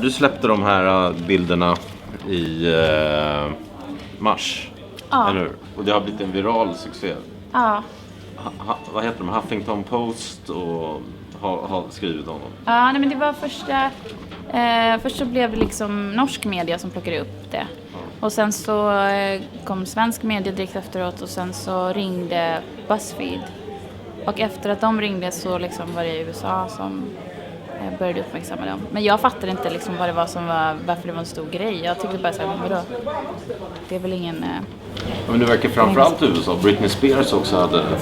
Du släppte de här bilderna i mars. Ja. Eller hur? Och det har blivit en viral succé. Ja. Vad heter de? Huffington Post och har skrivit om dem. Ja, nej, men det var först så blev det liksom norsk media som plockade upp det. Och sen så kom svensk media direkt efteråt och sen så ringde BuzzFeed. Och efter att de ringde så liksom var det USA som började uppmärksamma dem. Men jag fattade inte liksom vad det var varför det var en stor grej. Jag tyckte bara så här, men vadå? Det är väl ingen... Men det verkar framförallt i USA. Britney Spears också hade tagit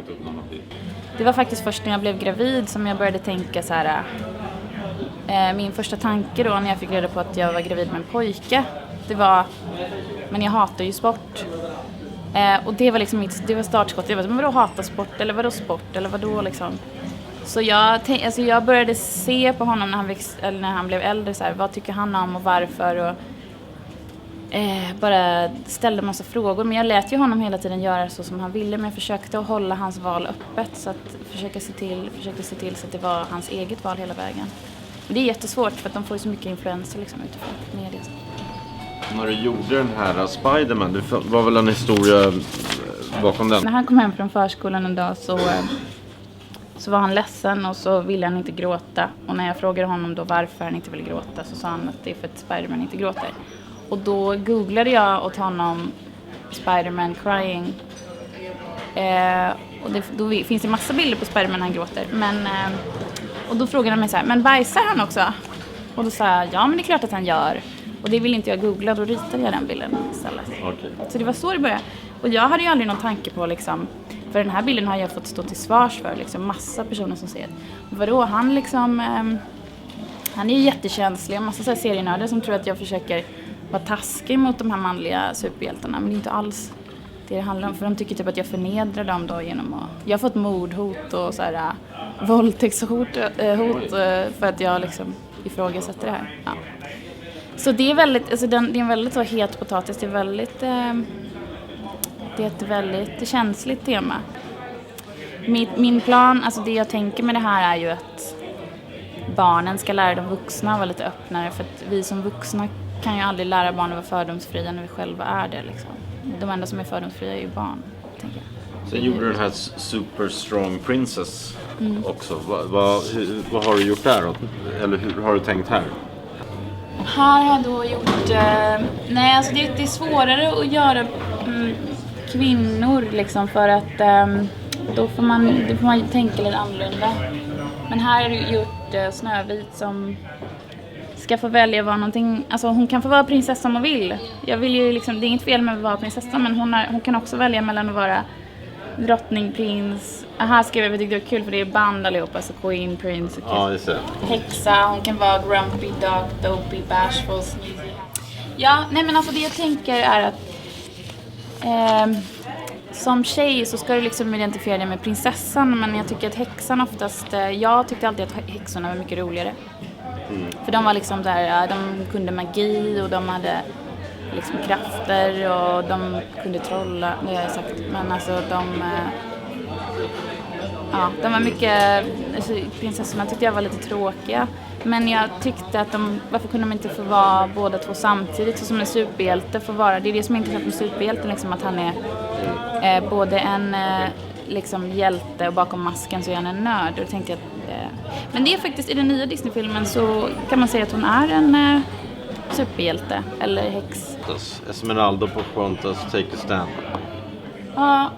upp någon av det. Det var faktiskt först när jag blev gravid som jag började tänka så här... min första tanke då när jag fick reda på att jag var gravid med en pojke, det var... Men jag hatar ju sport. Och det var liksom det var startskott. Jag var som, vadå hata sport? Eller vadå sport? Eller vadå liksom? Så jag började se på honom när han blev äldre. Så här, vad tycker han om och varför? Och bara ställde massa frågor. Men jag lät ju honom hela tiden göra så som han ville. Men jag försökte att hålla hans val öppet. Så att försökte se till så att det var hans eget val hela vägen. Men det är jättesvårt för att de får så mycket influenser liksom, utifrån media. När du gjorde den här Spider-Man, det var väl en historia bakom den? När han kom hem från förskolan en dag så var han ledsen och så ville han inte gråta. Och när jag frågade honom då varför han inte ville gråta så sa han att det är för att Spider-Man inte gråter. Och då googlade jag åt honom Spider-Man crying. Och då finns det massa bilder på Spider-Man när han gråter. Och då frågade han mig så här, men bajsar han också? Och då sa jag, ja men det är klart att han gör. Och det ville inte jag googla, då ritade jag den bilden istället. Okay. Så det var så det började. Och jag hade ju aldrig någon tanke på liksom, för den här bilden har jag fått stå till svars för liksom, massa personer som ser. Vadå, han liksom, han är ju jättekänslig och massa så här serienördar som tror att jag försöker vara taskig mot de här manliga superhjältarna. Men det är inte alls det handlar om, för de tycker typ att jag förnedrar dem då genom att, jag har fått mordhot och så här våldtäktshot för att jag liksom ifrågasätter det här. Ja. Så det är väldigt, alltså det är en väldigt så het potatis, det är ett väldigt känsligt tema. Min plan, alltså det jag tänker med det här är ju att barnen ska lära de vuxna att vara lite öppnare, för att vi som vuxna kan ju aldrig lära barn att vara fördomsfria när vi själva är det liksom. De enda som är fördomsfria är ju barn, tänker jag. Sen gjorde du den här Super Strong Princess också. Vad har du gjort där då? Eller hur har du tänkt här? Här har jag då gjort... nej, alltså det är svårare att göra kvinnor liksom, för att då får man tänka lite annorlunda. Men här har jag gjort Snövit som ska få välja vara någonting... Alltså hon kan få vara prinsessa om hon vill. Jag vill ju liksom, det är inget fel med att vara prinsessa, men hon kan också välja mellan att vara drottning, prins. Här skrev jag, tyckte det var kul för det är band allihopa, så Queen, Prince och ja, just det. häxa, hon kan vara grumpy, dog, dopey, bashful, sneezy. Ja, nej men alltså det jag tänker är att som tjej så ska du liksom identifiera dig med prinsessan, men jag tycker att häxan oftast, jag tyckte alltid att häxorna var mycket roligare. För de var liksom där, de kunde magi och de hade liksom krafter och de kunde trolla, det har jag sagt, men alltså de var mycket, alltså, prinsessorna tyckte jag var lite tråkiga, men jag tyckte att varför kunde de inte få vara båda två samtidigt, så som en superhjälte får vara, det är det som är intressant med superhjälten, liksom, att han är både en liksom hjälte och bakom masken så är han en nörd, och då tänkte jag men det är faktiskt i den nya Disney-filmen så kan man säga att hon är en superhjälte eller häx. Esmeralda på Pocahontas Take a Stand. Ja,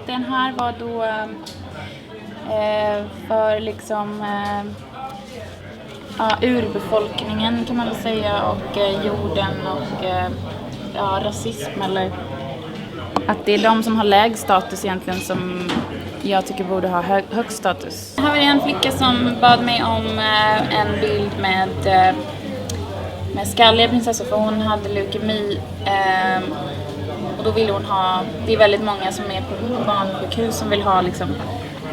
den här var då för liksom urbefolkningen kan man väl säga, och jorden och rasism, eller att det är de som har lägst status egentligen som jag tycker borde ha hög status. Här var det en flicka som bad mig om en bild med skalliga prinsessor, för hon hade leukemi och då ville hon ha, det är väldigt många som är på barnsjukhus som vill ha liksom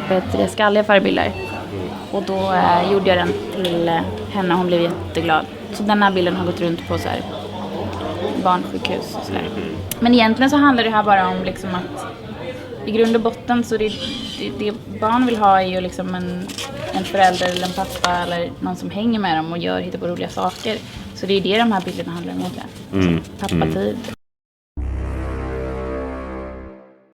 bättre skalliga förebilder. Och då gjorde jag den till henne och hon blev jätteglad. Så den här bilden har gått runt på så här barnsjukhus och sådär. Men egentligen så handlar det här bara om liksom att i grund och botten så det barn vill ha är ju liksom en förälder eller en pappa eller någon som hänger med dem och hittar på roliga saker. Så det är det de här bilderna handlar om egentligen. Pappatid.